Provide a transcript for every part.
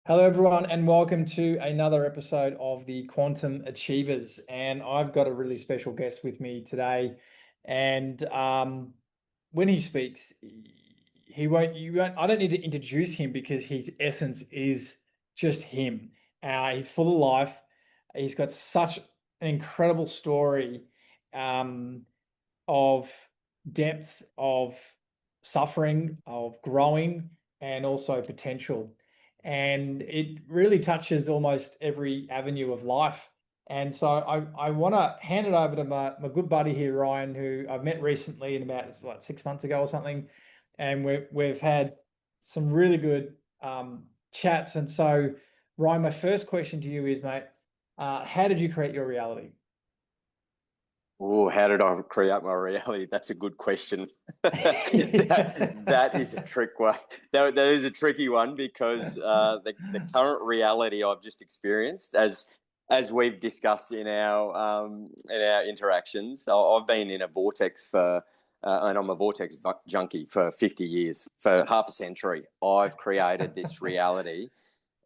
Hello, everyone, and welcome to another episode of the Quantum Achievers. And I've got a really special guest with me today. And when he speaks, he won't, you won't, I don't need to introduce him because his essence is just him. He's full of life. He's got such an incredible story um, of depth, of suffering, of growing, and also potential. And it really touches almost every avenue of life. And so I want to hand it over to my good buddy here, Ryan, who I've met recently in about 6 months ago or something. And we've had some really good chats. And so, Ryan, my first question to you is, mate, how did you create your reality? Oh, how did I create my reality? That's a good question. That is a trick one. That is a tricky one because the current reality I've just experienced, as we've discussed in our interactions, I've been in a vortex and I'm a vortex junkie for 50 years, for half a century. I've created this reality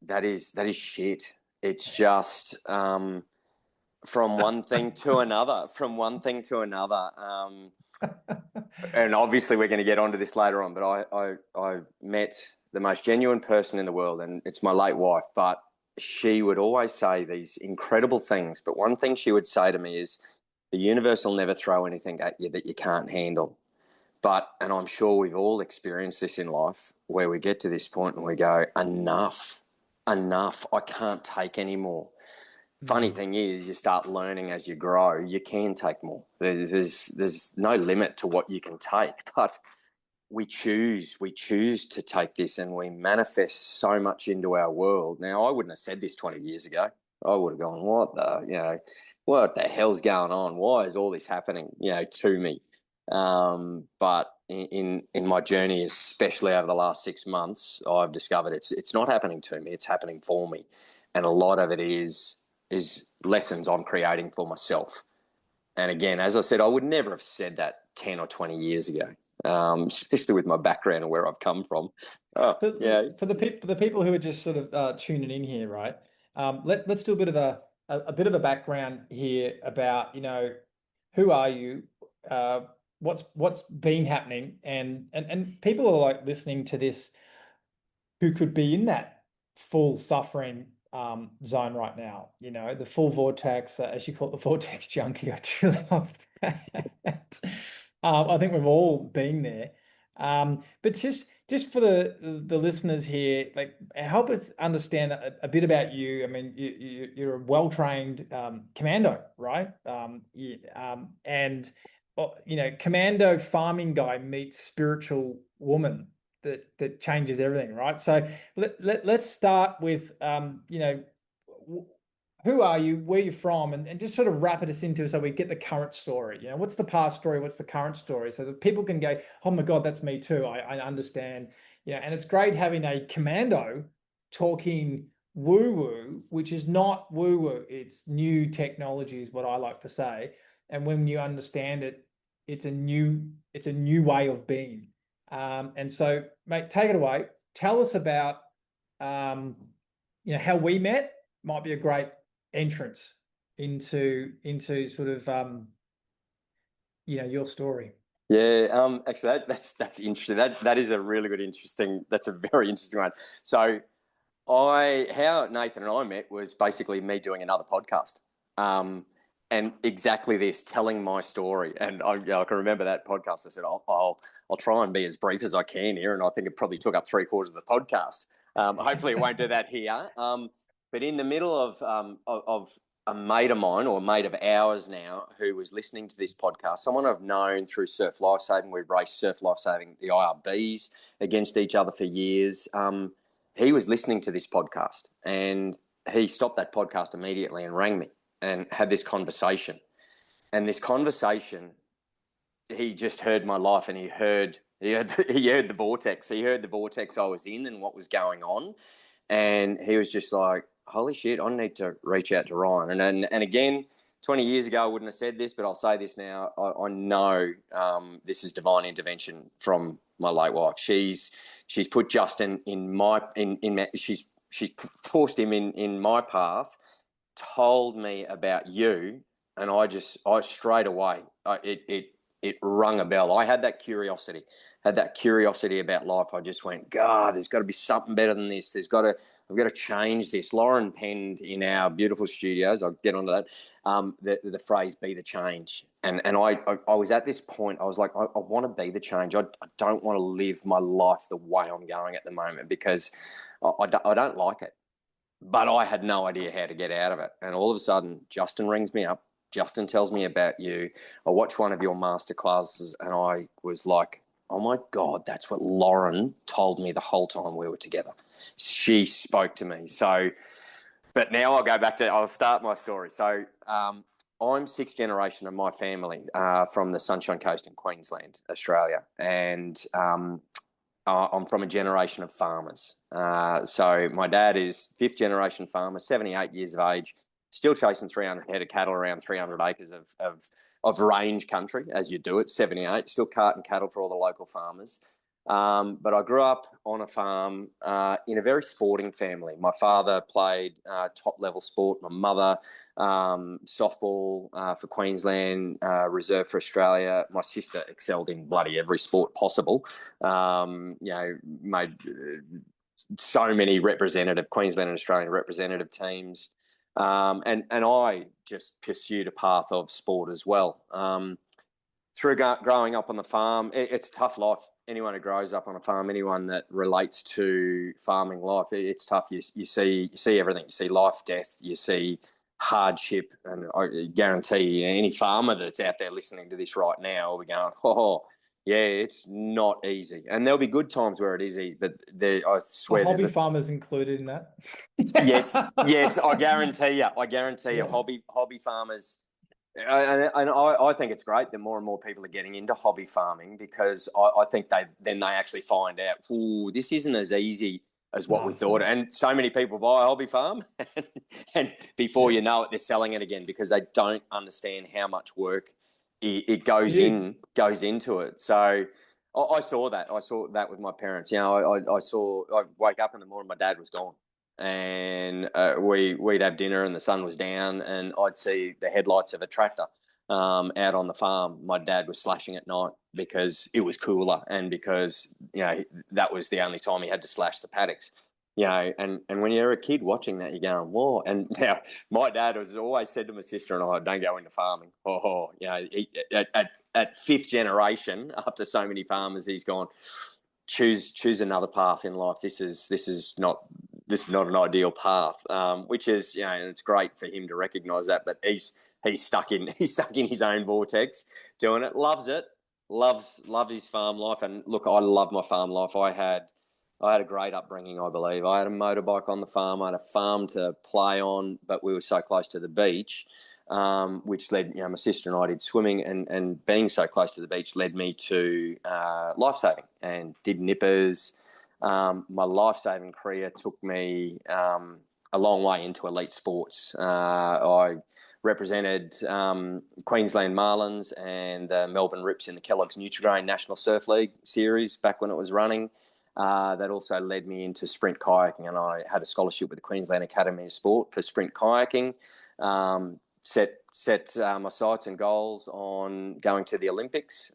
that is shit. It's just. From one thing to another, from one thing to another. And obviously we're going to get onto this later on, but I met the most genuine person in the world, and it's my late wife, but she would always say these incredible things. But one thing she would say to me is, the universe will never throw anything at you that you can't handle. And I'm sure we've all experienced this in life, where we get to this point and we go, enough, I can't take anymore. Funny Mm. thing is, you start learning as you grow, you can take more. There's no limit to what you can take, but we choose to take this, and we manifest so much into our world. Now, I wouldn't have said this 20 years ago. I would have gone, what the hell's going on? Why is all this happening, to me? But in my journey, especially over the last 6 months, I've discovered it's not happening to me, it's happening for me. And a lot of it is lessons I'm creating for myself. And again, as I said, I would never have said that 10 or 20 years ago, especially with my background and where I've come from. Oh, For, yeah. for the people who are just sort of tuning in here, right? Let's do a bit of a bit of a background here about who are you, uh, what's been happening, and people are like listening to this who could be in that full suffering zone right now. The full vortex, as you call it, the vortex junkie. I do love that. I think we've all been there. But just for the listeners here, like help us understand a bit about you. I mean, you're a well-trained commando, right? And commando farming guy meets spiritual woman that changes everything, right? So let's start with who are you, where you're from, and just sort of wrap it us into so we get the current story. What's the past story, what's the current story, so that people can go, oh my God, that's me too. I understand. And it's great having a commando talking woo-woo, which is not woo-woo, it's new technology, is what I like to say. And when you understand it, it's a new way of being. And so, mate, take it away. Tell us about how we met. Might be a great entrance into sort of your story. Yeah, actually, that's interesting. That is a really good, interesting. That's a very interesting one. So, how Nathan and I met was basically me doing another podcast, and exactly this, telling my story. And I can remember that podcast. I said, I'll try and be as brief as I can here, and I think it probably took up three-quarters of the podcast. Hopefully, it won't do that here. But in the middle of a mate of mine, or a mate of ours now, who was listening to this podcast, someone I've known through surf lifesaving. We've raced surf lifesaving, the IRBs, against each other for years. He was listening to this podcast, and he stopped that podcast immediately and rang me and had this conversation. And this conversation, he just heard my life, and he heard the vortex. He heard the vortex I was in and what was going on. And he was just like, holy shit, I need to reach out to Ryan. And again, 20 years ago, I wouldn't have said this, but I'll say this now. I know this is divine intervention from my late wife. She's put Justin in she's forced him in my path, told me about you, and I straight away, it rung a bell. I had that curiosity, about life. I just went, God, there's got to be something better than this. I've got to change this. Lauren penned in our beautiful studios, I'll get onto that, the phrase "be the change." And I was at this point, I was like, I want to be the change. I don't want to live my life the way I'm going at the moment, because I don't like it. But I had no idea how to get out of it. And all of a sudden, Justin rings me up. Justin tells me about you. I watched one of your master classes, and I was like, oh my God, that's what Lauren told me the whole time we were together. She spoke to me. So, but now I'll start my story. So, I'm sixth generation of my family from the Sunshine Coast in Queensland, Australia. And I'm from a generation of farmers. So my dad is fifth generation farmer, 78 years of age, still chasing 300 head of cattle around 300 acres of range country, as you do at 78, still carting cattle for all the local farmers. But I grew up on a farm in a very sporting family. My father played top-level sport. My mother, softball for Queensland, reserve for Australia. My sister excelled in bloody every sport possible. Made so many Queensland and Australian representative teams. And I just pursued a path of sport as well. Through growing up on the farm, it's a tough life. Anyone who grows up on a farm, anyone that relates to farming life, it's tough. You see everything. You see life, death. You see hardship, and I guarantee any farmer that's out there listening to this right now will be going, "Oh, yeah, it's not easy." And there'll be good times where it is easy, but I swear, hobby farmers included in that. Yes, I guarantee you. Yeah. Hobby farmers. And I think it's great that more and more people are getting into hobby farming, because I think they actually find out, ooh, this isn't as easy as what we thought. And so many people buy a hobby farm and before you know it, they're selling it again, because they don't understand how much work it goes into it. So I saw that. I saw that with my parents. You know, I wake up in the morning, my dad was gone. And we'd have dinner and the sun was down, and I'd see the headlights of a tractor out on the farm. My dad was slashing at night because it was cooler, and because, you know, that was the only time he had to slash the paddocks. You know, and when you're a kid watching that, you're going, whoa. And now my dad has always said to my sister and I, don't go into farming. You know, at fifth generation, after so many farmers, he's gone, choose another path in life. This is not an ideal path, which is, you know, and it's great for him to recognise that. But he's stuck in his own vortex, doing it. Loves his farm life. And look, I love my farm life. I had a great upbringing, I believe. I had a motorbike on the farm. I had a farm to play on, but we were so close to the beach, which led, you know, my sister and I did swimming, and being so close to the beach led me to lifesaving, and did nippers. My lifesaving career took me a long way into elite sports. I represented Queensland Marlins and Melbourne Rips in the Kellogg's Nutrigrain National Surf League series back when it was running. That also led me into sprint kayaking, and I had a scholarship with the Queensland Academy of Sport for sprint kayaking. Set my sights and goals on going to the Olympics.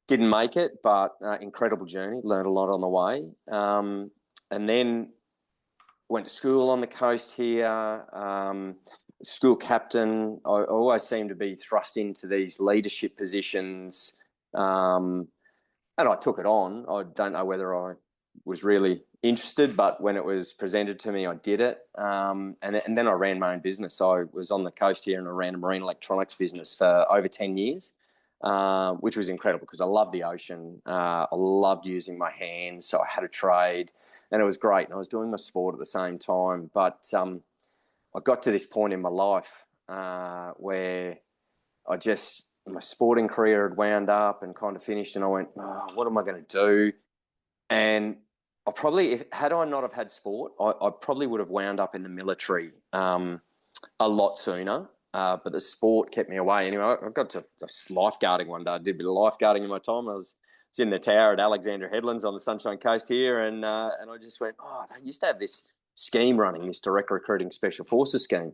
Didn't make it, but incredible journey. Learned a lot on the way. And then went to school on the coast here. School captain. I always seemed to be thrust into these leadership positions. And I took it on. I don't know whether I was really interested, but when it was presented to me, I did it. And then I ran my own business. I was on the coast here and I ran a marine electronics business for over 10 years, which was incredible because I loved the ocean. I loved using my hands. So I had a trade and it was great. And I was doing my sport at the same time. But I got to this point in my life where my sporting career had wound up and kind of finished, and I went, oh, what am I going to do? And I probably, had I not have had sport, I probably would have wound up in the military a lot sooner. But the sport kept me away. Anyway, I got to lifeguarding one day. I did a bit of lifeguarding in my time. I was was in the tower at Alexandra Headlands on the Sunshine Coast here, and I just went, oh, they used to have this scheme running, this direct recruiting special forces scheme.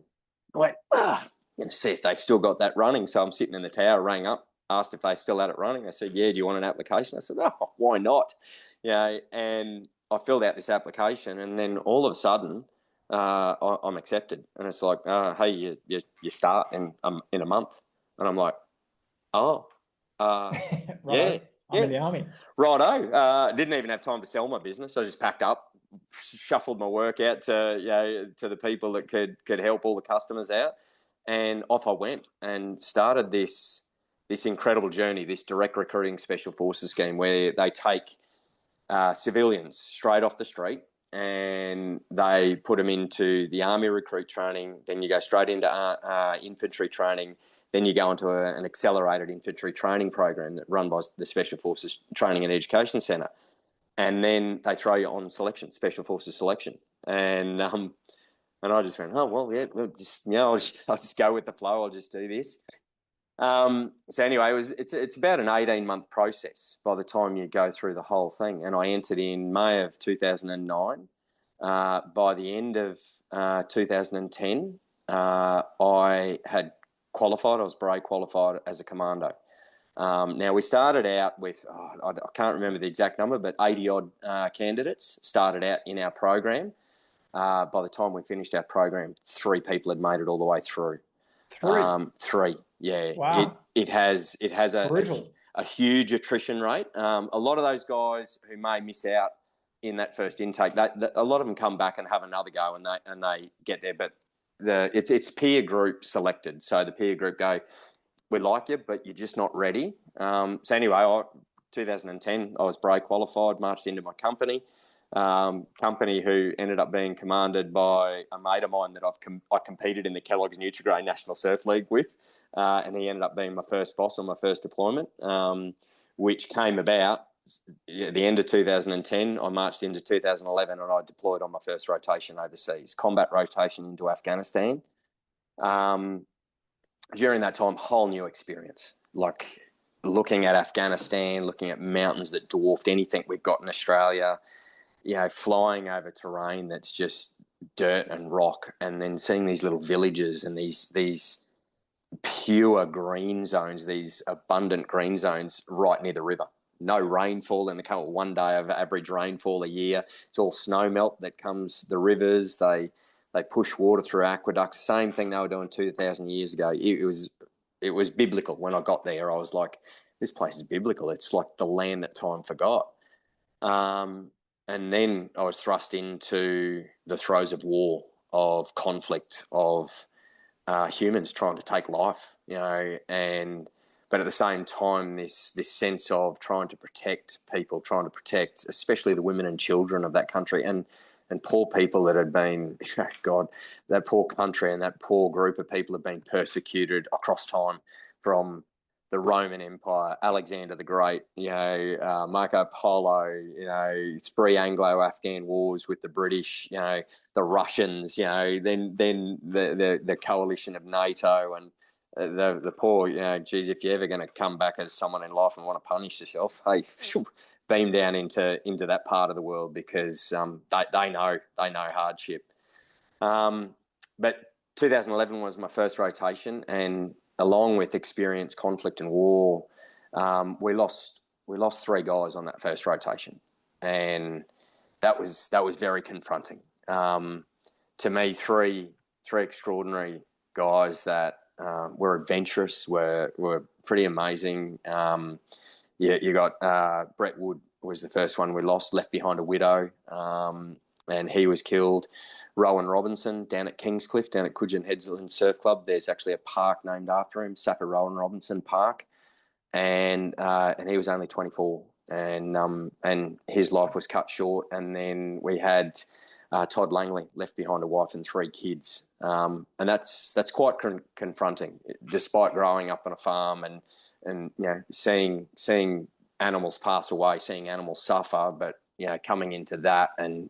I went, I'm going to see if they've still got that running. So I'm sitting in the tower, rang up, asked if they still had it running. I said, yeah, do you want an application? I said, oh, why not? And I filled out this application, and then all of a sudden, I'm accepted, and it's like, hey, you start in a month, and I'm like, oh, yeah, I'm in the army. Righto. Didn't even have time to sell my business. I just packed up, shuffled my work out to the people that could help all the customers out, and off I went and started this incredible journey, this direct recruiting special forces scheme where they take civilians straight off the street and they put them into the army recruit training. Then you go straight into infantry training. Then you go into an accelerated infantry training program that run by the Special Forces Training and Education Centre. And then they throw you on selection, Special Forces selection. And I just went, oh, well, yeah, I'll just go with the flow. I'll just do this. So anyway, it's about an 18-month process by the time you go through the whole thing. And I entered in May of 2009. By the end of 2010, I had qualified. I was BRAE qualified as a Commando. Now, we started out with, I can't remember the exact number, but 80-odd candidates started out in our program. By the time we finished our program, 3 people had made it all the way through. 3, yeah. Wow. It has a huge attrition rate. A lot of those guys who may miss out in that first intake, a lot of them come back and have another go, and they get there. But it's peer group selected. So the peer group go, we like you, but you're just not ready. So anyway, 2010, I was BRAE qualified, marched into my company. Company who ended up being commanded by a mate of mine that I competed in the Kellogg's Nutrigrain National Surf League with, and he ended up being my first boss on my first deployment, which came about at the end of 2010. I marched into 2011 and I deployed on my first rotation overseas, combat rotation into Afghanistan. During that time, whole new experience, like looking at Afghanistan, looking at mountains that dwarfed anything we've got in Australia, flying over terrain that's just dirt and rock, and then seeing these little villages and these pure green zones, these abundant green zones right near the river. No rainfall in the couple, 1 day of average rainfall a year. It's all snow melt that comes the rivers. They push water through aqueducts. Same thing they were doing 2,000 years ago. It was biblical. When I got there, I was like, this place is biblical. It's like the land that time forgot. And then I was thrust into the throes of war, of conflict, of humans trying to take life, but at the same time, this sense of trying to protect people, trying to protect especially the women and children of that country, and poor people that had been, God, that poor country and that poor group of people have been persecuted across time, from the Roman Empire, Alexander the Great, Marco Polo, 3 Anglo-Afghan wars with the British, the Russians, then the coalition of NATO, and the poor, geez, if you're ever going to come back as someone in life and want to punish yourself, hey, beam down into that part of the world, because they know hardship. But 2011 was my first rotation, and along with experience, conflict and war, we lost 3 guys on that first rotation, and that was very confronting. To me, three extraordinary guys that were adventurous, were pretty amazing. You got Brett Wood was the first one we lost, left behind a widow, and he was killed. Rowan Robinson down at Kingscliff, down at Coogin Headland Surf Club. There's actually a park named after him, Sapper Rowan Robinson Park, and he was only 24, and his life was cut short. And then we had Todd Langley, left behind a wife and 3 kids, and that's quite confronting. Despite growing up on a farm and seeing animals pass away, seeing animals suffer, but coming into that, and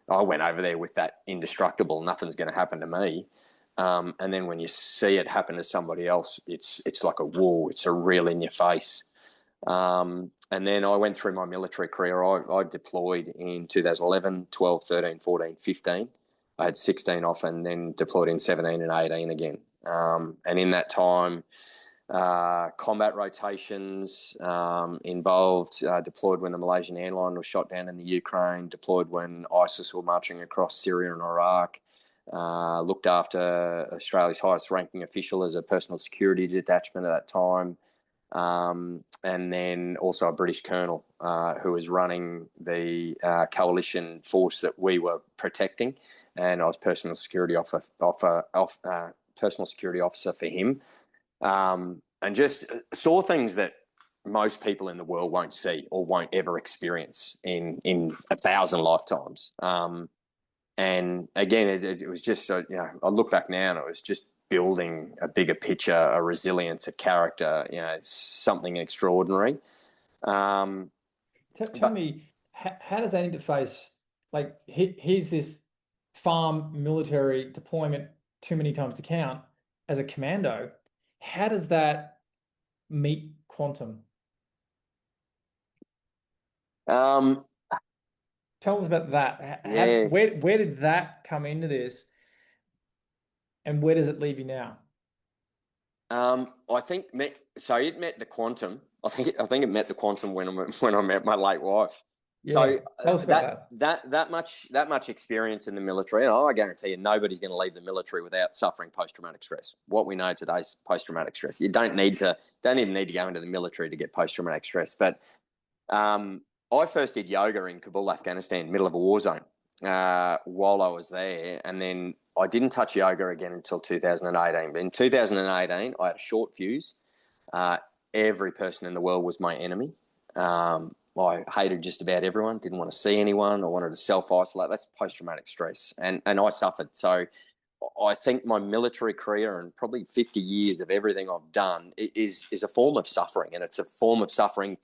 I went over there with that indestructible, nothing's going to happen to me. And then when you see it happen to somebody else, it's like a wall. It's a real in your face. And then I went through my military career. I deployed in 2011, 12, 13, 14, 15. I had 16 off and then deployed in 17 and 18 again. And in that time, combat rotations involved, deployed when the Malaysian airline was shot down in the Ukraine, deployed when ISIS were marching across Syria and Iraq, looked after Australia's highest ranking official as a personal security detachment at that time. And then also a British colonel who was running the coalition force that we were protecting, and I was personal security officer for him, and just saw things that most people in the world won't see or won't ever experience in 1,000 lifetimes. And again, it was just, I look back now and it was just building a bigger picture, a resilience, a character, something extraordinary. Tell But me, how does that interface? Like, here's this farm military deployment, too many times to count, as a commando. How does that meet quantum? um, Tell us about that. yeah, Where did that come into this, and where does it leave you now? I think it met the quantum. I think it met the quantum when I met my late wife. Yeah, So tell us about that. that much experience in the military, and I guarantee you, nobody's going to leave the military without suffering post-traumatic stress. What we know today is post-traumatic stress. You don't even need to go into the military to get post-traumatic stress. But I first did yoga in Kabul, Afghanistan, middle of a war zone, while I was there, and then I didn't touch yoga again until 2018. But in 2018, I had a short fuse. Every person in the world was my enemy. I hated just about everyone, didn't want to see anyone. I wanted to self-isolate. That's post-traumatic stress. And I suffered. So I think my military career and probably 50 years of everything I've done is a form of suffering. And it's a form of suffering.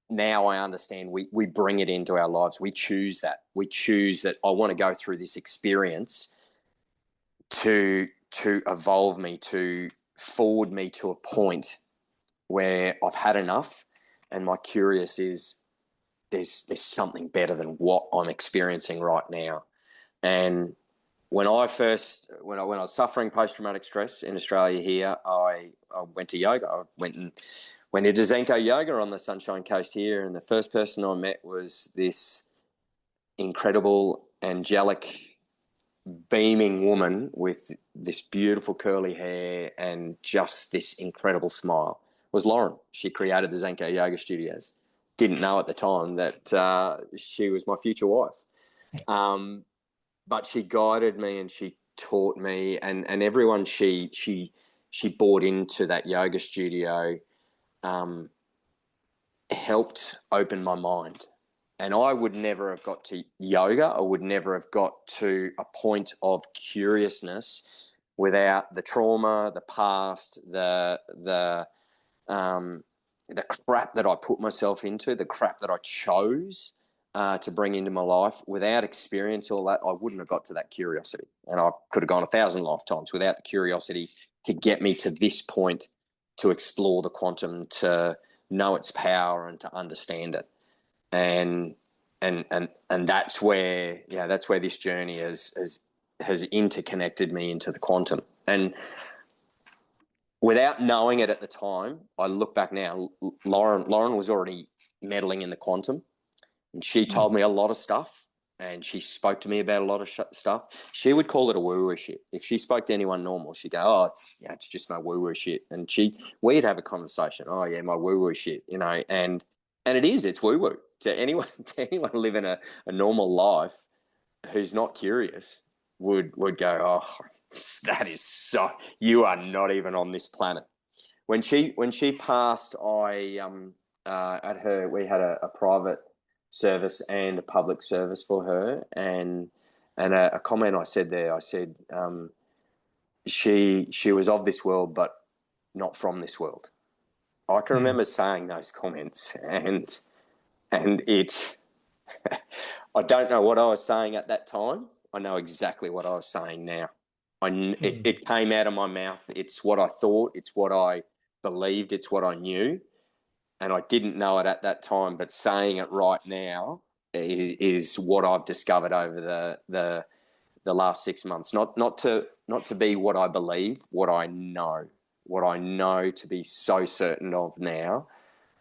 Now I understand we bring it into our lives. We choose that. We choose that I want to go through this experience to evolve me, to forward me to a point where I've had enough, and my curious is there's something better than what I'm experiencing right now. And when I was suffering post traumatic stress in Australia here, I went to yoga. I went into Zenko yoga on the Sunshine Coast here, and the first person I met was this incredible, angelic, beaming woman with this beautiful curly hair and just this incredible smile. It was Lauren. She created the Zenko Yoga Studios. Didn't know at the time that she was my future wife. But she guided me and she taught me, and everyone she bought into that yoga studio helped open my mind. And I would never have got to yoga. I would never have got to a point of curiousness without the trauma, the past, the crap that I put myself into, the crap that I chose to bring into my life. Without experience, all that, I wouldn't have got to that curiosity. And I could have gone 1,000 lifetimes without the curiosity to get me to this point, to explore the quantum, to know its power and to understand it. And that's where this journey has interconnected me into the quantum. And without knowing it at the time, I look back now, Lauren was already meddling in the quantum, and she told me a lot of stuff, and she spoke to me about a lot of stuff. She would call it a woo-woo shit. If she spoke to anyone normal, she'd go, "Oh, it's just my woo-woo shit." And we'd have a conversation. "Oh yeah, my woo-woo shit," and it's woo-woo to anyone living a normal life who's not curious would go, "Oh, that is so, you are not even on this planet." When she passed, I we had a private service and a public service for her, and a comment I said there, I said, she was of this world but not from this world. I can remember saying those comments, and it I don't know what I was saying at that time. I know exactly what I was saying now. It came out of my mouth. It's what I thought. It's what I believed. It's what I knew. and I didn't know it at that time, but saying it right now is what I've discovered over the last 6 months. Not to be what I believe, what I know to be so certain of now.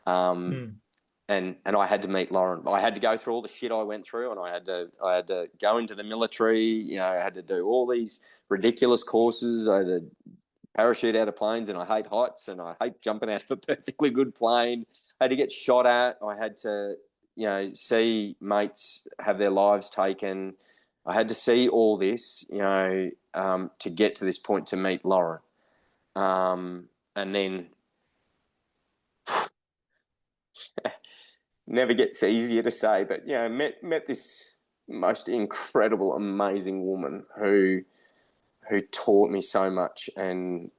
Mm. And I had to meet Lauren. I had to go through all the shit I went through, and I had to go into the military. You know, I had to do all these ridiculous courses. I had to parachute out of planes, and I hate heights, and I hate jumping out of a perfectly good plane. I had to get shot at. I had to, see mates have their lives taken. I had to see all this, to get to this point to meet Lauren. And then never gets easier to say, but met this most incredible, amazing woman who taught me so much and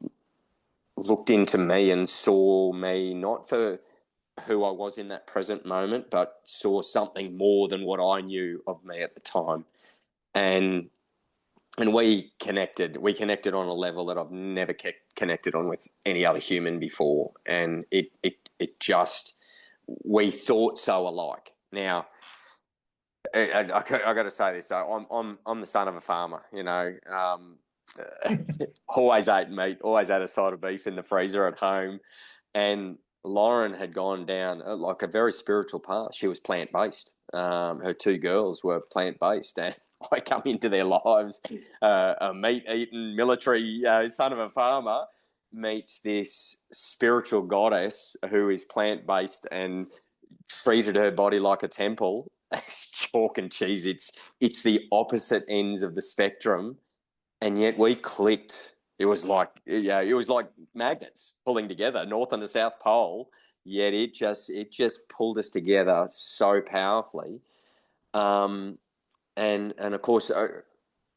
looked into me and saw me not for who I was in that present moment, but saw something more than what I knew of me at the time. And we connected. We connected on a level that I've never connected on with any other human before. And it just, we thought so alike. Now, I got to say this. So I'm the son of a farmer. Always ate meat. Always had a side of beef in the freezer at home. And Lauren had gone down like a very spiritual path. She was plant based. Her two girls were plant based, and I come into their lives, a meat eating military son of a farmer meets this spiritual goddess who is plant based and treated her body like a temple. It's chalk and cheese. It's the opposite ends of the spectrum, and yet we clicked. It was like magnets pulling together, North and the South Pole. Yet it just pulled us together so powerfully. And of course,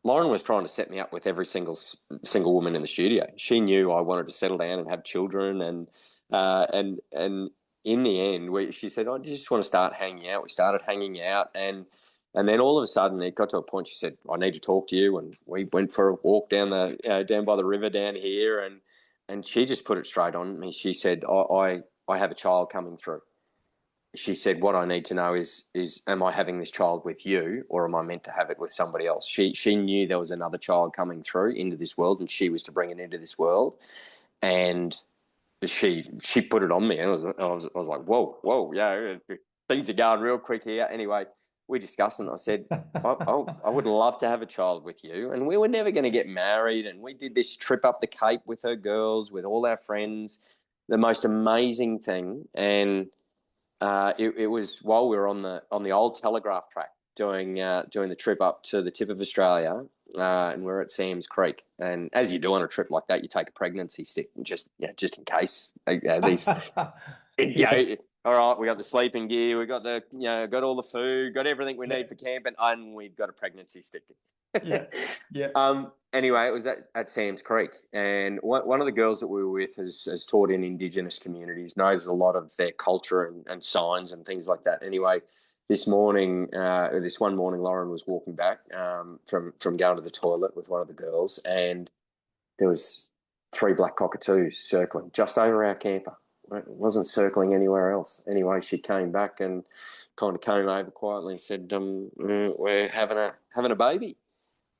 Lauren was trying to set me up with every single woman in the studio. She knew I wanted to settle down and have children, and in the end, she said, "I just want to start hanging out." We started hanging out, and then all of a sudden, it got to a point. She said, "I need to talk to you," and we went for a walk down by the river down here, and she just put it straight on me. She said, "I have a child coming through." She said, "What I need to know is am I having this child with you, or am I meant to have it with somebody else?" She knew there was another child coming through into this world, and she was to bring it into this world. And she put it on me, and I was like, whoa, yeah, things are going real quick here. Anyway, we discussed, and I said, I would love to have a child with you, and we were never going to get married. And we did this trip up the Cape with her girls, with all our friends, the most amazing thing. And it was while we were on the old telegraph track doing the trip up to the tip of Australia, and we're at Sam's Creek. And as you do on a trip like that, you take a pregnancy stick just in case these. Yeah. All right, we got the sleeping gear, we got got all the food, got everything we need for camping, and we've got a pregnancy stick. Yeah. Yeah. Anyway, it was at Sam's Creek, and one of the girls that we were with has taught in Indigenous communities, knows a lot of their culture and signs and things like that. Anyway, this one morning, Lauren was walking back from going to the toilet with one of the girls, and there was 3 black cockatoos circling just over our camper. It wasn't circling anywhere else. Anyway, she came back and kind of came over quietly and said, "We're having a baby."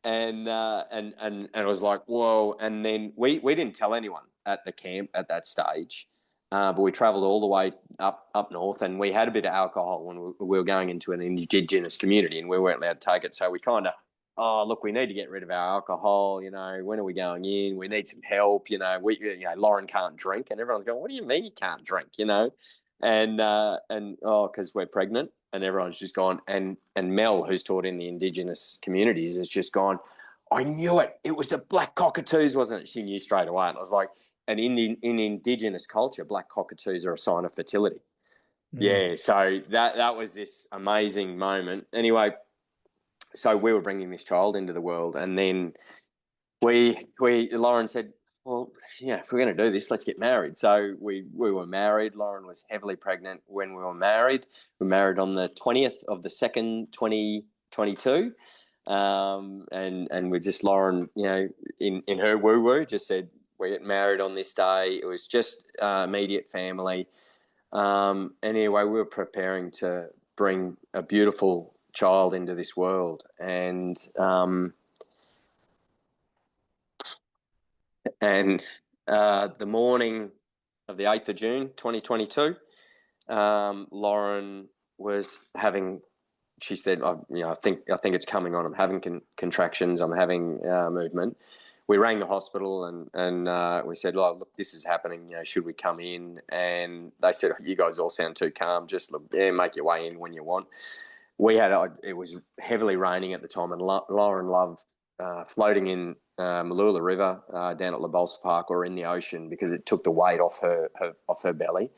And I was like, whoa. And then we didn't tell anyone at the camp at that stage, but we travelled all the way up north, and we had a bit of alcohol when we were going into an Indigenous community, and we weren't allowed to take it. So we kind of, oh look, we need to get rid of our alcohol. When are we going in? We need some help. Lauren can't drink, and everyone's going, "What do you mean you can't drink?" Because we're pregnant. And everyone's just gone, and Mel, who's taught in the Indigenous communities, has just gone, "I knew it. It was the black cockatoos, wasn't it?" She knew straight away. And I was like, and in Indigenous culture, black cockatoos are a sign of fertility. Yeah, so that was this amazing moment. Anyway, so we were bringing this child into the world, and then Lauren said, "Well, yeah, if we're going to do this, let's get married." So we were married. Lauren was heavily pregnant when we were married. We were married on the 20th of the 2nd, 2022. And we just, Lauren, in her woo-woo, just said, "We're getting married on this day." It was just immediate family. Anyway, we were preparing to bring a beautiful child into this world, and the morning of the 8th of June, 2022, Lauren was having. She said, I think it's coming on. I'm having contractions. I'm having movement." We rang the hospital and we said, "Oh, look, this is happening. Should we come in?" And they said, "You guys all sound too calm. Just look, make your way in when you want." It was heavily raining at the time, and Lauren loved floating in Malula River down at La Balsa Park or in the ocean because it took the weight off her belly.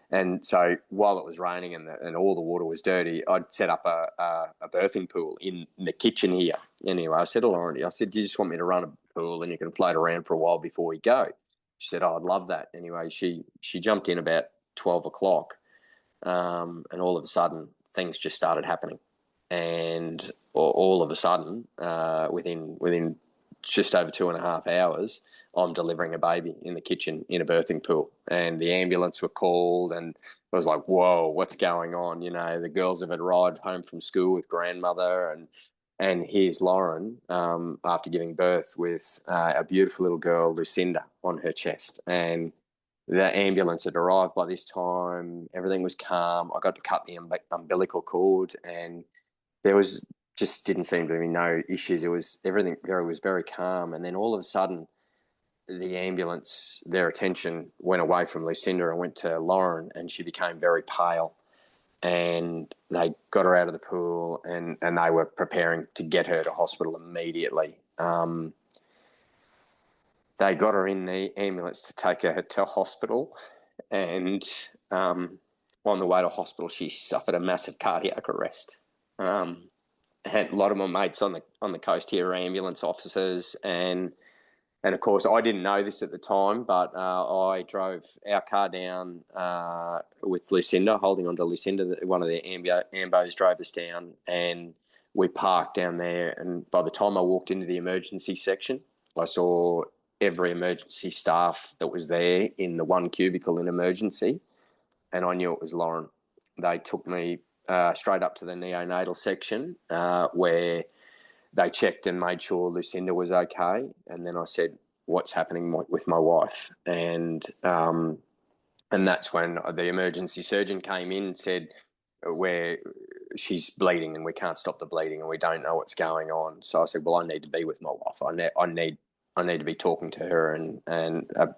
And so while it was raining and all the water was dirty, I'd set up a birthing pool in the kitchen here. Anyway, I said to Lauren, "Do you just want me to run a pool and you can float around for a while before we go?" She said, "Oh, I'd love that." Anyway, she jumped in about 12 o'clock, and all of a sudden things just started happening. And all of a sudden, within just over 2.5 hours, I'm delivering a baby in the kitchen in a birthing pool, and the ambulance were called, and I was like, "Whoa, what's going on?" The girls have arrived home from school with grandmother, and here's Lauren after giving birth with a beautiful little girl, Lucinda, on her chest. And the ambulance had arrived by this time. Everything was calm. I got to cut the umbilical cord, and there was just didn't seem to be no issues. It was everything was very calm, and then all of a sudden, the ambulance, their attention went away from Lucinda and went to Lauren, and she became very pale. And they got her out of the pool, and they were preparing to get her to hospital immediately. They got her in the ambulance to take her to hospital, and on the way to hospital, she suffered a massive cardiac arrest. Had a lot of my mates on the coast here are ambulance officers, and of course I didn't know this at the time, but I drove our car down with Lucinda, holding onto Lucinda. One of the ambos drove us down, and we parked down there. And by the time I walked into the emergency section, I saw every emergency staff that was there in the one cubicle in emergency, and I knew it was Lauren. They took me straight up to the neonatal section where they checked and made sure Lucinda was okay. And then I said, "What's happening with my wife?" And that's when the emergency surgeon came in and said, "Where she's bleeding and we can't stop the bleeding and we don't know what's going on." So I said, "Well, I need to be with my wife. I need to be talking to her." And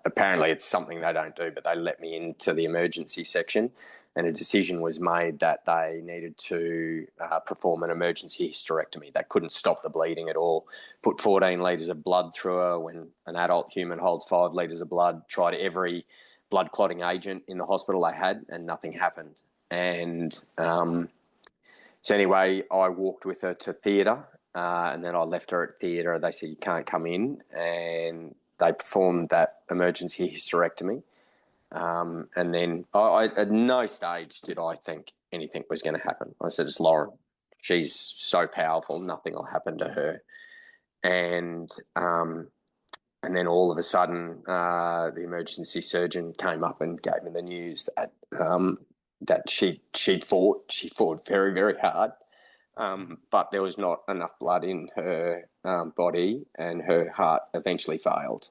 apparently it's something they don't do, but they let me into the emergency section, and a decision was made that they needed to perform an emergency hysterectomy. They couldn't stop the bleeding at all. Put 14 litres of blood through her when an adult human holds 5 litres of blood. Tried every blood clotting agent in the hospital they had, and nothing happened. And so anyway, I walked with her to theatre, and then I left her at theatre. They said, "You can't come in," and they performed that emergency hysterectomy. And then at no stage did I think anything was going to happen. I said, "It's Lauren. She's so powerful. Nothing will happen to her." And then all of a sudden, the emergency surgeon came up and gave me the news that she'd fought. She fought very, very hard, but there was not enough blood in her body, and her heart eventually failed.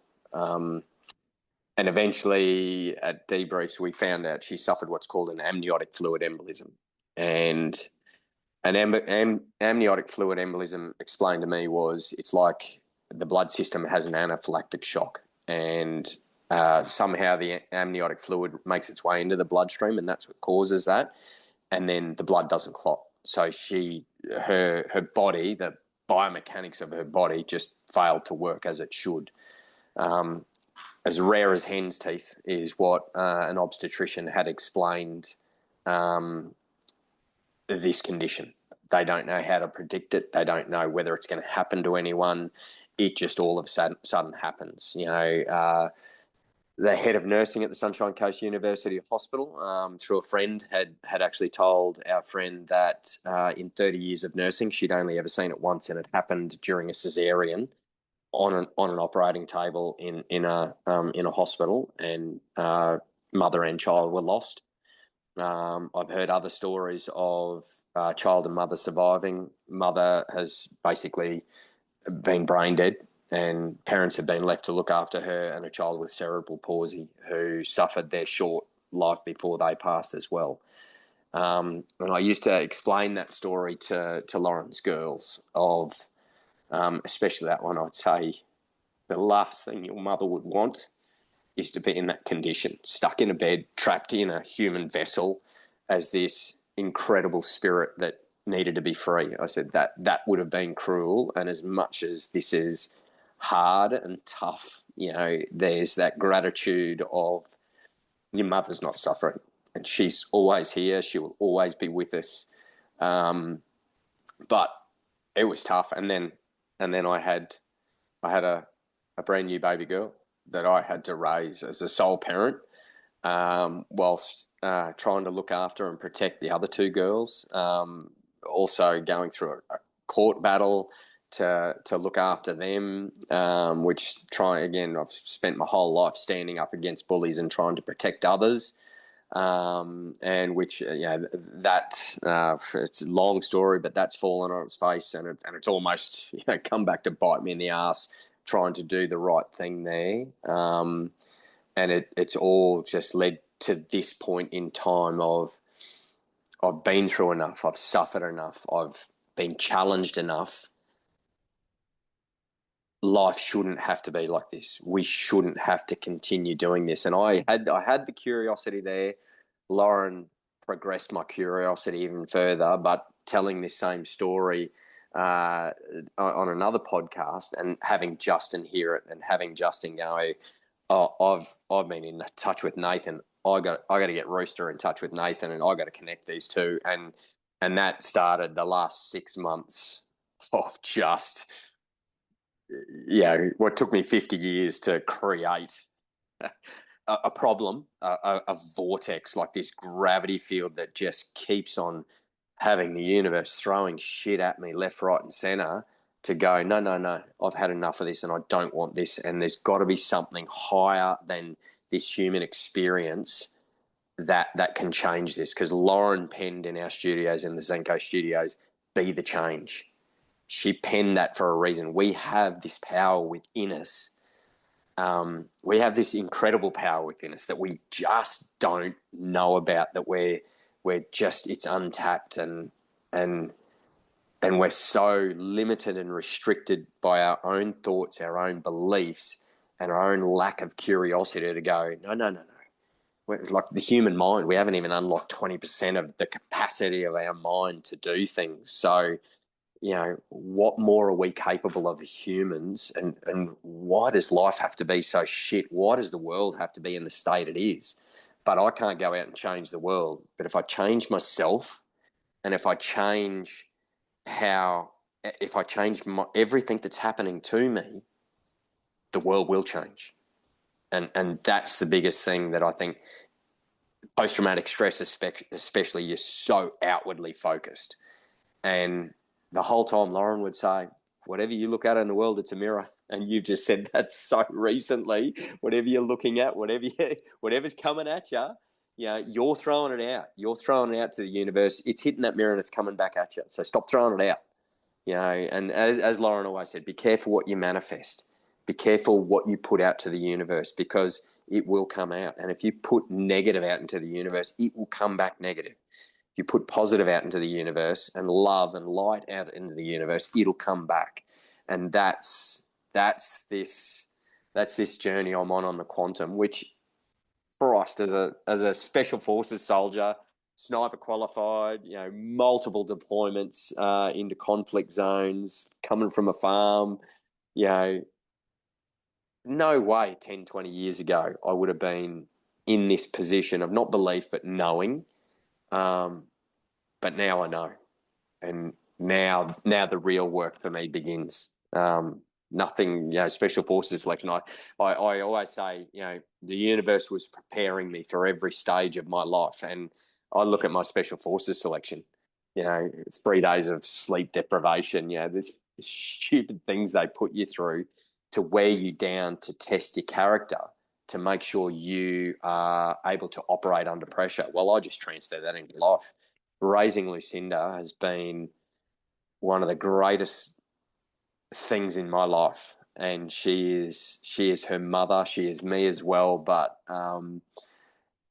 And eventually, at debriefs, we found out she suffered what's called an amniotic fluid embolism. And an amniotic fluid embolism, explained to me, was it's like the blood system has an anaphylactic shock, and somehow the amniotic fluid makes its way into the bloodstream, and that's what causes that. And then the blood doesn't clot. So her body, the biomechanics of her body, just failed to work as it should. As rare as hen's teeth is what an obstetrician had explained this condition. They don't know how to predict it. They don't know whether it's going to happen to anyone. It just all of a sudden happens. The head of nursing at the Sunshine Coast University Hospital, through a friend, had actually told our friend that in 30 years of nursing, she'd only ever seen it once, and it happened during a cesarean on an operating table in a hospital, and mother and child were lost. I've heard other stories of child and mother surviving. Mother has basically been brain dead, and parents have been left to look after her and a child with cerebral palsy who suffered their short life before they passed as well. And I used to explain that story to Lauren's girls of, especially that one. I'd say the last thing your mother would want is to be in that condition, stuck in a bed, trapped in a human vessel as this incredible spirit that needed to be free. I said that would have been cruel. And as much as this is hard and tough, there's that gratitude of your mother's not suffering and she's always here. She will always be with us. But it was tough. And then I had a brand new baby girl that I had to raise as a sole parent, whilst trying to look after and protect the other two girls. Also going through a court battle to look after them, which I've spent my whole life standing up against bullies and trying to protect others. And which it's a long story, but that's fallen on its face, and it's almost come back to bite me in the ass trying to do the right thing there. And it's all just led to this point in time of I've been through enough, I've suffered enough, I've been challenged enough. Life shouldn't have to be like this. We shouldn't have to continue doing this. And I had the curiosity there. Lauren progressed my curiosity even further, but telling this same story on another podcast and having Justin hear it and having Justin go, oh, I've been in touch with Nathan. I got to get Rooster in touch with Nathan, and I got to connect these two. And that started the last 6 months of just what took me 50 years to create a problem, a vortex, like this gravity field that just keeps on having the universe throwing shit at me left, right, and center to go, no, I've had enough of this and I don't want this. And there's got to be something higher than this human experience that can change this. Because Lauren penned in our studios, in the Zenko studios, be the change. She penned that for a reason. We have this power within us. We have this incredible power within us that we just don't know about, that we're just, it's untapped, and we're so limited and restricted by our own thoughts, our own beliefs, and our own lack of curiosity to go, no. We're like the human mind. We haven't even unlocked 20% of the capacity of our mind to do things. So, what more are we capable of, humans, and why does life have to be so shit? Why does the world have to be in the state it is? But I can't go out and change the world. But if I change myself, and if I change everything that's happening to me, the world will change. And that's the biggest thing that I think post-traumatic stress, especially, you're so outwardly focused. And the whole time Lauren would say, whatever you look at in the world, it's a mirror. And you've just said that so recently. Whatever you're looking at, whatever's coming at you, you're throwing it out. You're throwing it out to the universe. It's hitting that mirror and it's coming back at you. So stop throwing it out. And as Lauren always said, be careful what you manifest. Be careful what you put out to the universe, because it will come out. And if you put negative out into the universe, it will come back negative. If you put positive out into the universe and love and light out into the universe, it'll come back. And that's this journey I'm on the quantum, which for us as a special forces soldier, sniper qualified, multiple deployments into conflict zones, coming from a farm, no way 10, 20 years ago I would have been in this position of not belief but knowing. But now I know. And now the real work for me begins. Nothing, special forces selection. I always say, the universe was preparing me for every stage of my life. And I look at my special forces selection, 3 days of sleep deprivation, the stupid things they put you through to wear you down, to test your character. to make sure you are able to operate under pressure. Well, I just transfer that into life. Raising Lucinda has been one of the greatest things in my life, and she is her mother. She is me as well, but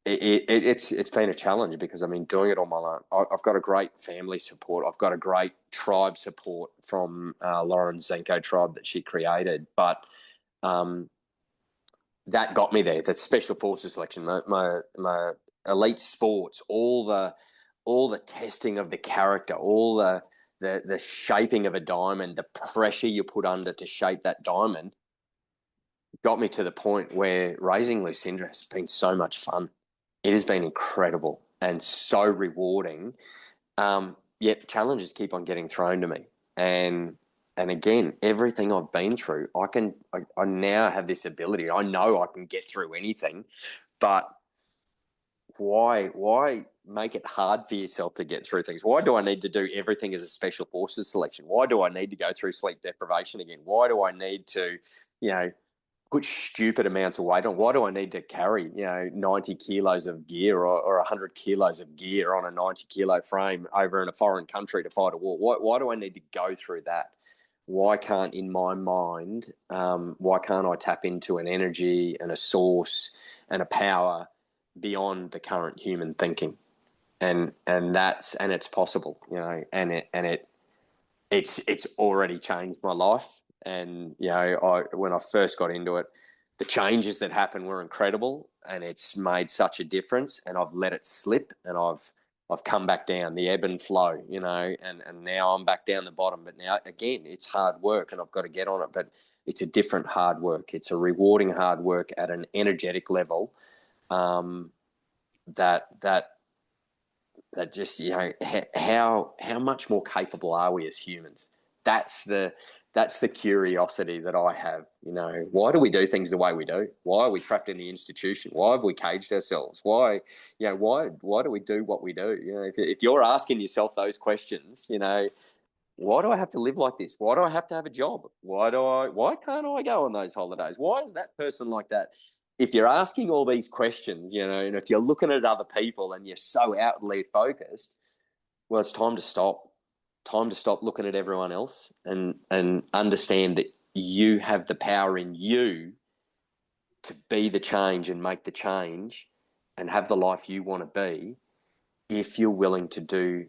it's been a challenge because I've been doing it all my life. I've got a great family support. I've got a great tribe support from Lauren's Zenko tribe that she created, but that got me there. That special forces selection, my elite sports, all the testing of the character, all the shaping of a diamond, the pressure you put under to shape that diamond, got me to the point where raising Lucinda has been so much fun. It has been incredible and so rewarding. Yet challenges keep on getting thrown to me, and again, everything I've been through, I now have this ability. I know I can get through anything, but why make it hard for yourself to get through things? Why do I need to do everything as a special forces selection? Why do I need to go through sleep deprivation again? Why do I need to, put stupid amounts of weight on? Why do I need to carry, 90 kilos of gear or 100 kilos of gear on a 90 kilo frame over in a foreign country to fight a war? Why do I need to go through that? Why can't, in my mind, why can't I tap into an energy and a source and a power beyond the current human thinking? And it's possible, and it's already changed my life. And, when I first got into it, the changes that happened were incredible, and it's made such a difference, and I've let it slip, and I've come back down, the ebb and flow, and now I'm back down the bottom. But now, again, it's hard work, and I've got to get on it, but it's a different hard work. It's a rewarding hard work at an energetic level, that just, how much more capable are we as humans? That's the curiosity that I have. Why do we do things the way we do? Why are we trapped in the institution? Why have we caged ourselves? Why do we do what we do? If you're asking yourself those questions, why do I have to live like this? Why do I have to have a job? Why can't I go on those holidays? Why is that person like that? If you're asking all these questions, and if you're looking at other people and you're so outwardly focused, well, it's time to stop. Time to stop looking at everyone else and understand that you have the power in you to be the change and make the change and have the life you want to be, if you're willing to do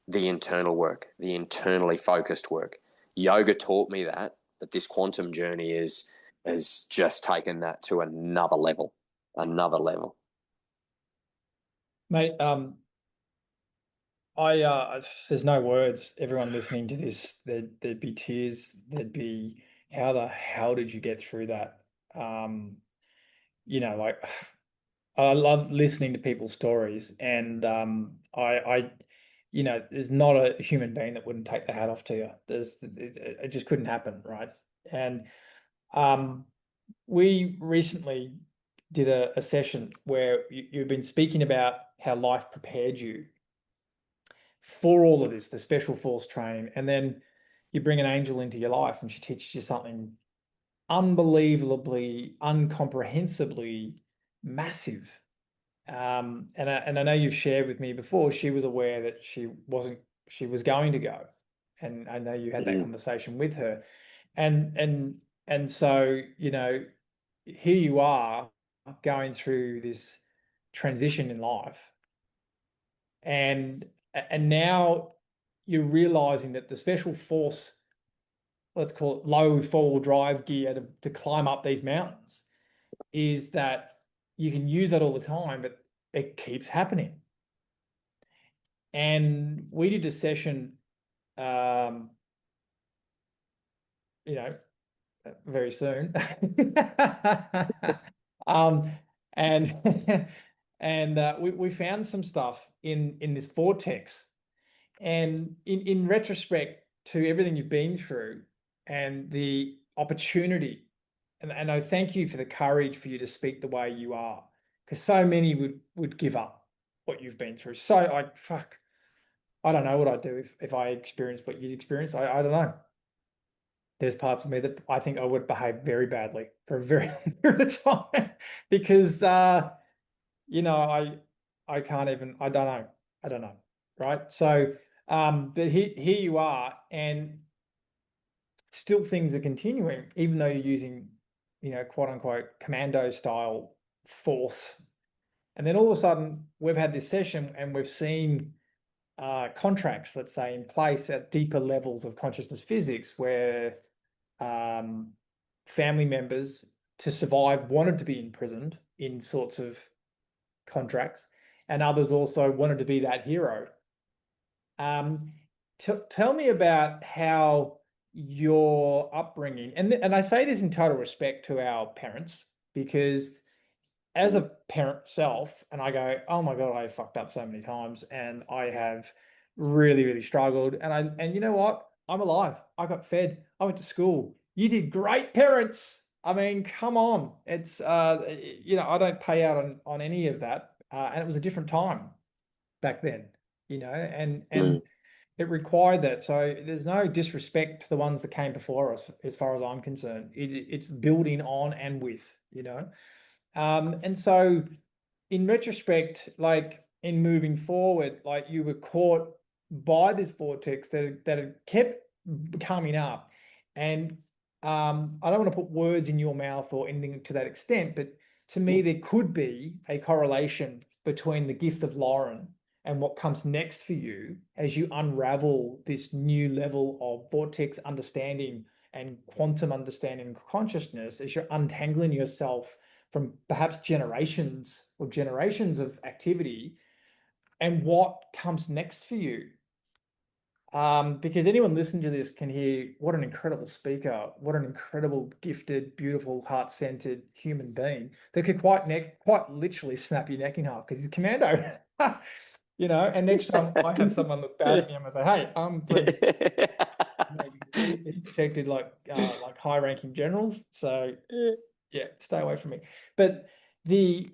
the internal work, the internally focused work. Yoga taught me that this quantum journey has just taken that to another level. Mate, there's no words. Everyone listening to this, there'd be tears. There'd be, how the hell did you get through that? Like, I love listening to people's stories, and there's not a human being that wouldn't take the hat off to you. It just couldn't happen, right? And we recently did a session where you've been speaking about how life prepared you for all of this, the special force training, and then you bring an angel into your life and she teaches you something unbelievably, incomprehensibly massive. And I know you've shared with me before, she was aware that she was going to go. And I know you had that conversation with her. And so, here you are going through this transition in life. And now you're realizing that the special force, let's call it low four-wheel drive gear to climb up these mountains, is that you can use that all the time, but it keeps happening. And we did a session, very soon. And we found some stuff in this vortex, and in retrospect to everything you've been through and the opportunity, and I thank you for the courage for you to speak the way you are, because so many would give up what you've been through. So I don't know what I'd do if I experienced what you'd experienced. I don't know. there's parts of me that I think I would behave very badly for a very long period of time because I can't even I don't know, right? So but here you are, and still things are continuing, even though you're using, quote unquote commando style force. And then all of a sudden we've had this session and we've seen contracts, let's say, in place at deeper levels of consciousness physics where um, family members to survive wanted to be imprisoned in sorts of contracts, and others also wanted to be that hero. Um, Tell me about how your upbringing, and I say this in total respect to our parents, because as Mm, a parent self, and I go, oh my God, I fucked up so many times and I have really, really struggled. And you know what? I'm alive. I got fed. I went to school. You did great, parents. I mean, come on. It's I don't pay out on any of that. And it was a different time back then, and mm, it required that. So there's no disrespect to the ones that came before us, as far as I'm concerned. It's building on and with, and so in retrospect, like in moving forward, like you were caught by this vortex that had kept coming up. And I don't want to put words in your mouth or anything to that extent, but to me, mm, there could be a correlation between the gift of Lauren and what comes next for you as you unravel this new level of vortex understanding and quantum understanding of consciousness, as you're untangling yourself from perhaps generations of activity, and what comes next for you. Because anyone listening to this can hear what an incredible speaker, what an incredible, gifted, beautiful, heart-centered human being that could quite literally snap your neck in half because he's commando. And next time I have someone look bad at me, I'm gonna say, "Hey, please, he protected like high-ranking generals, so yeah, stay away from me." But the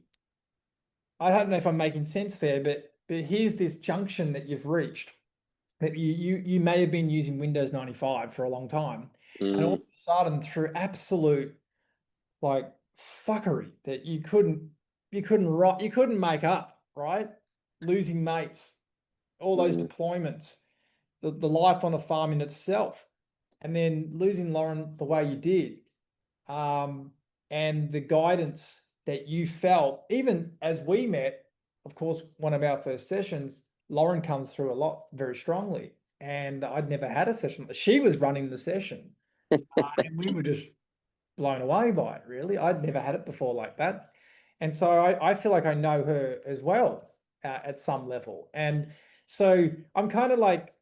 I don't know if I'm making sense there, but here's this junction that you've reached, that you may have been using Windows 95 for a long time, and all of mm, a sudden, through absolute like fuckery that you couldn't make up, right? Losing mates, all those mm, deployments, the life on a farm in itself, and then losing Lauren the way you did, um, and the guidance that you felt, even as we met, of course, one of our first sessions, Lauren comes through a lot very strongly. And I'd never had a session. She was running the session, and we were just blown away by it, really. I'd never had it before like that. And so I feel like I know her as well at some level. And so I'm kind of like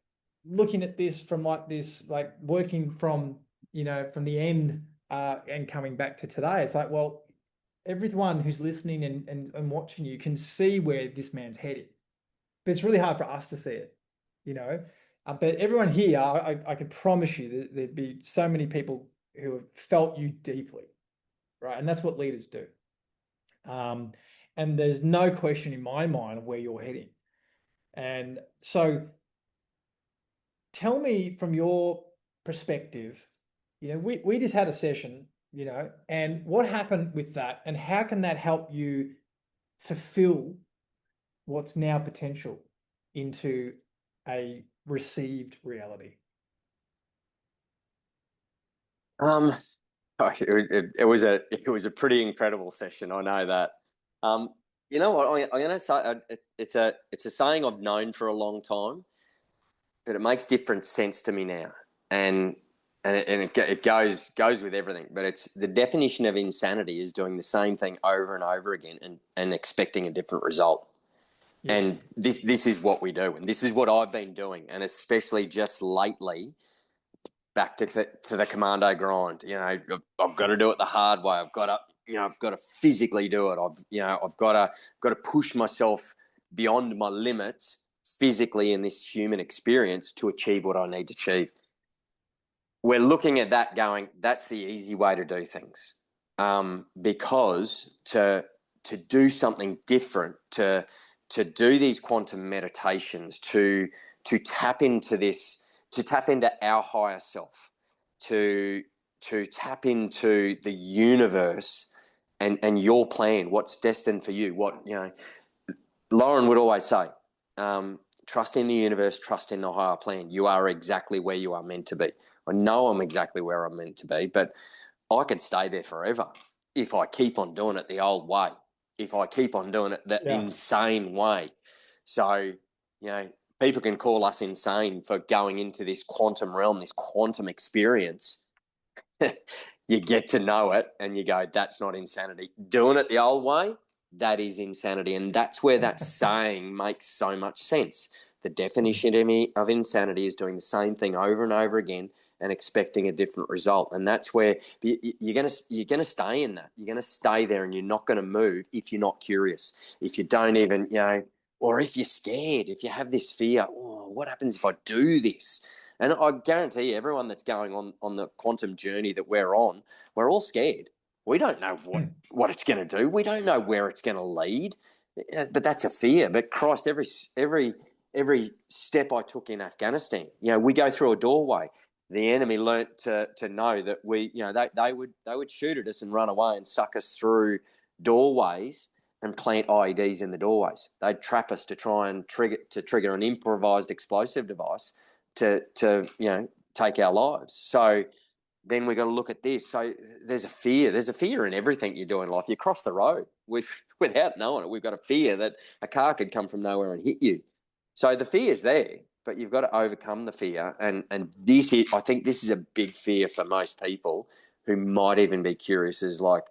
looking at this from like this, like working from, from the end and coming back to today. It's like, well, everyone who's listening and watching you can see where this man's headed, but it's really hard for us to see it, you know. But everyone here, I can promise you that there'd be so many people who have felt you deeply, right? And that's what leaders do. Um, and there's no question in my mind of where you're heading. And so tell me from your perspective, we just had a session, and what happened with that, and how can that help you fulfill what's now potential into a received reality? um, it was a pretty incredible session. I know that. Um, you know what? I'm going to say it's a saying I've known for a long time, but it makes different sense to me now, and it goes with everything. But it's the definition of insanity is doing the same thing over and over again and expecting a different result. Yeah. And this is what we do, and this is what I've been doing, and especially just lately back to the commando grind. I've got to do it the hard way. I've got to physically do it. I've got to push myself beyond my limits physically in this human experience to achieve what I need to achieve. We're looking at that going, that's the easy way to do things. Because to do something different, to do these quantum meditations, to tap into this, to tap into our higher self, to tap into the universe and your plan, what's destined for you. What, you know, Lauren would always say, trust in the universe, trust in the higher plan. You are exactly where you are meant to be. I know I'm exactly where I'm meant to be, but I could stay there forever if I keep on doing it the old way, if I keep on doing it the Yeah. insane way. So, you know, people can call us insane for going into this quantum realm, this quantum experience. You get to know it and you go, that's not insanity. Doing it the old way, that is insanity. And that's where that saying makes so much sense. The definition of insanity is doing the same thing over and over again and expecting a different result. And that's where you're gonna stay in that. You're gonna stay there and you're not gonna move if you're not curious. If you don't even, you know, or if you're scared, if you have this fear, oh, what happens if I do this? And I guarantee you, everyone that's going on the quantum journey that we're on, we're all scared. We don't know what it's going to do. We don't know where it's going to lead. But that's a fear. But Christ, every step I took in Afghanistan, you know, we go through a doorway. The enemy learnt to know that we, you know, they would shoot at us and run away and suck us through doorways and plant IEDs in the doorways. They'd trap us to try and trigger an improvised explosive device to you know, take our lives. So then we got to look at this. So there's a fear in everything you do in life. You cross the road without knowing it. We've got a fear that a car could come from nowhere and hit you. So the fear is there, but you've got to overcome the fear. And I think this is a big fear for most people who might even be curious, is like,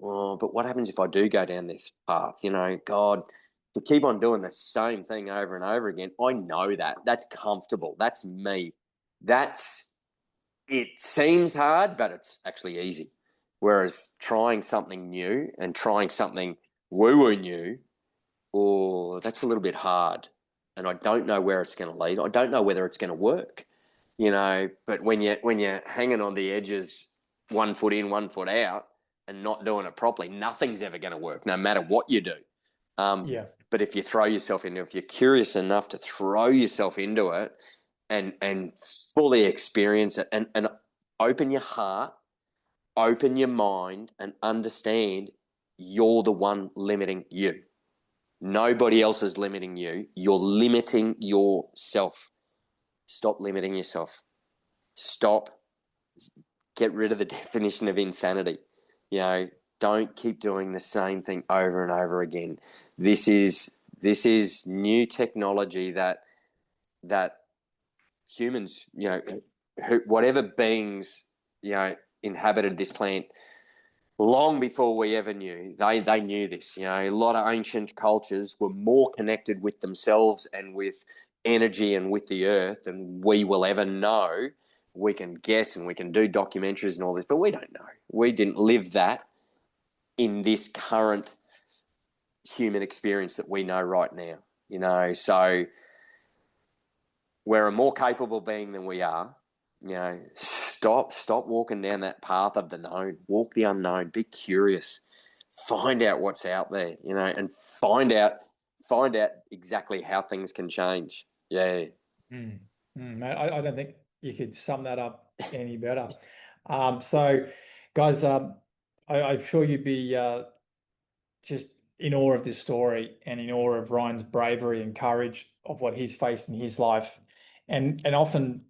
oh, but what happens if I do go down this path? You know, God, to keep on doing the same thing over and over again, I know that's comfortable. That's me. It seems hard, but it's actually easy. Whereas trying something new and trying something woo-woo new, oh, that's a little bit hard. And I don't know where it's going to lead. I don't know whether it's going to work, you know, but when you're hanging on the edges, 1 foot in, 1 foot out, and not doing it properly, nothing's ever going to work, no matter what you do. Yeah. But if you throw yourself into it, if you're curious enough to throw yourself into it and fully experience it and open your heart, open your mind, and understand you're the one limiting you. Nobody else is limiting you. You're limiting yourself. Stop limiting yourself. Stop. Get rid of the definition of insanity. You know, don't keep doing the same thing over and over again. This is new technology that humans, you know, whatever beings, you know, inhabited this planet long before we ever knew. They knew this. You know, a lot of ancient cultures were more connected with themselves and with energy and with the earth than we will ever know. We can guess and we can do documentaries and all this, but we don't know. We didn't live that in this current human experience that we know right now, you know. So we're a more capable being than we are. You know, stop walking down that path of the known. Walk the unknown. Be curious. Find out what's out there, you know, and find out exactly how things can change. Yeah. Mate, I don't think you could sum that up any better. So, guys, I'm sure you'd be just in awe of this story and in awe of Ryan's bravery and courage of what he's faced in his life. And often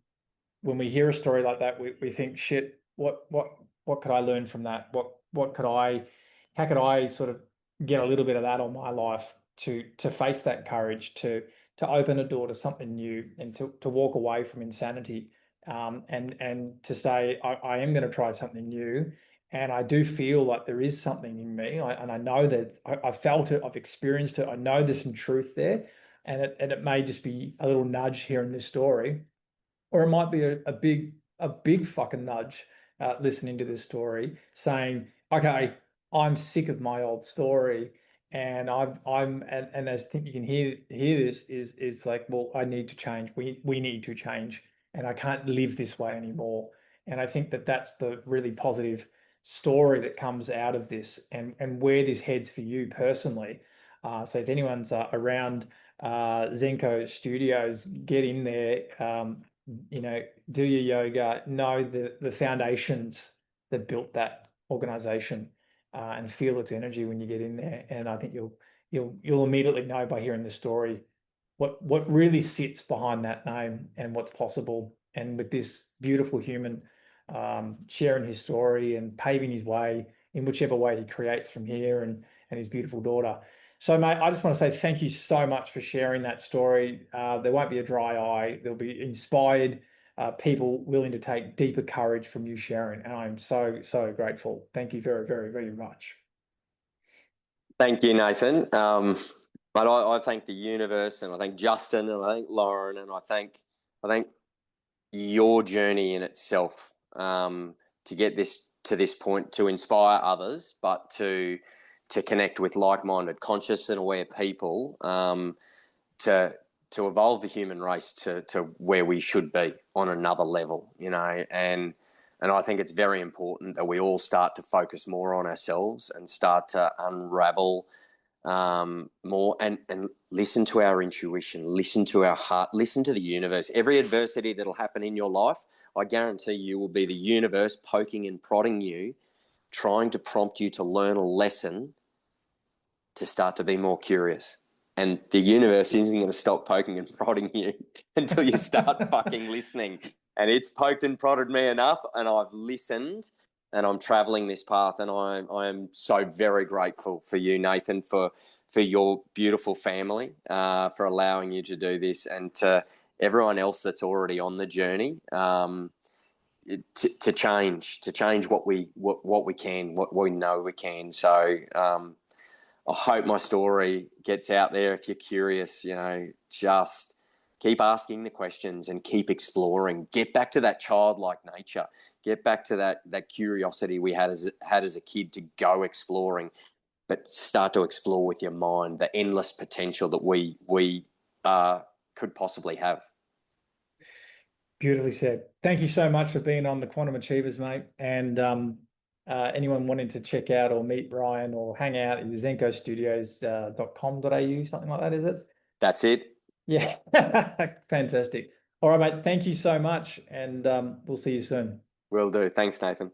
when we hear a story like that, we think, shit, what could I learn from that? How could I sort of get a little bit of that on my life to face that courage, to open a door to something new and to walk away from insanity, and to say, I am going to try something new. And I do feel like there is something in me. And I know that I felt it, I've experienced it. I know there's some truth there. And it may just be a little nudge here in this story, or it might be a big fucking nudge, listening to this story saying, okay, I'm sick of my old story, and and I think you can hear this is like, well, I need to change. We need to change, and I can't live this way anymore. And I think that that's the really positive story that comes out of this, and where this heads for you personally. So if anyone's around Zenko Studios, get in there. do your yoga, know the foundations that built that organization, and feel its energy when you get in there. And I think you'll immediately know by hearing the story what really sits behind that name and what's possible. And with this beautiful human sharing his story and paving his way in whichever way he creates from here, and his beautiful daughter. So, mate, I just want to say thank you so much for sharing that story. There won't be a dry eye. There'll be inspired people willing to take deeper courage from you sharing. And I'm so, so grateful. Thank you very, very, very much. Thank you, Nathan. But I thank the universe, and I thank Justin, and I thank Lauren, and I think your journey in itself, to get this to this point, to inspire others, but to connect with like-minded, conscious and aware people, to evolve the human race to where we should be on another level, and I think it's very important that we all start to focus more on ourselves and start to unravel more, and listen to our intuition, listen to our heart, listen to the universe. Every adversity that'll happen in your life, I guarantee you, will be the universe poking and prodding you, trying to prompt you to learn a lesson, to start to be more curious. And the universe isn't going to stop poking and prodding you until you start fucking listening. And it's poked and prodded me enough, and I've listened, and I'm traveling this path. And I am so very grateful for you, Nathan, for your beautiful family, for allowing you to do this, and to everyone else that's already on the journey, to change what we can, what we know we can. So I hope my story gets out there. If you're curious, just keep asking the questions and keep exploring. Get back to that childlike nature. Get back to that curiosity we had as a kid to go exploring, but start to explore with your mind the endless potential that we could possibly have. Beautifully said. Thank you so much for being on the Quantum Achievers, mate. And anyone wanting to check out or meet Ryan or hang out in zenkostudios.com.au, something like that, is it? That's it. Yeah. Fantastic. All right, mate. Thank you so much. And we'll see you soon. Will do. Thanks, Nathan.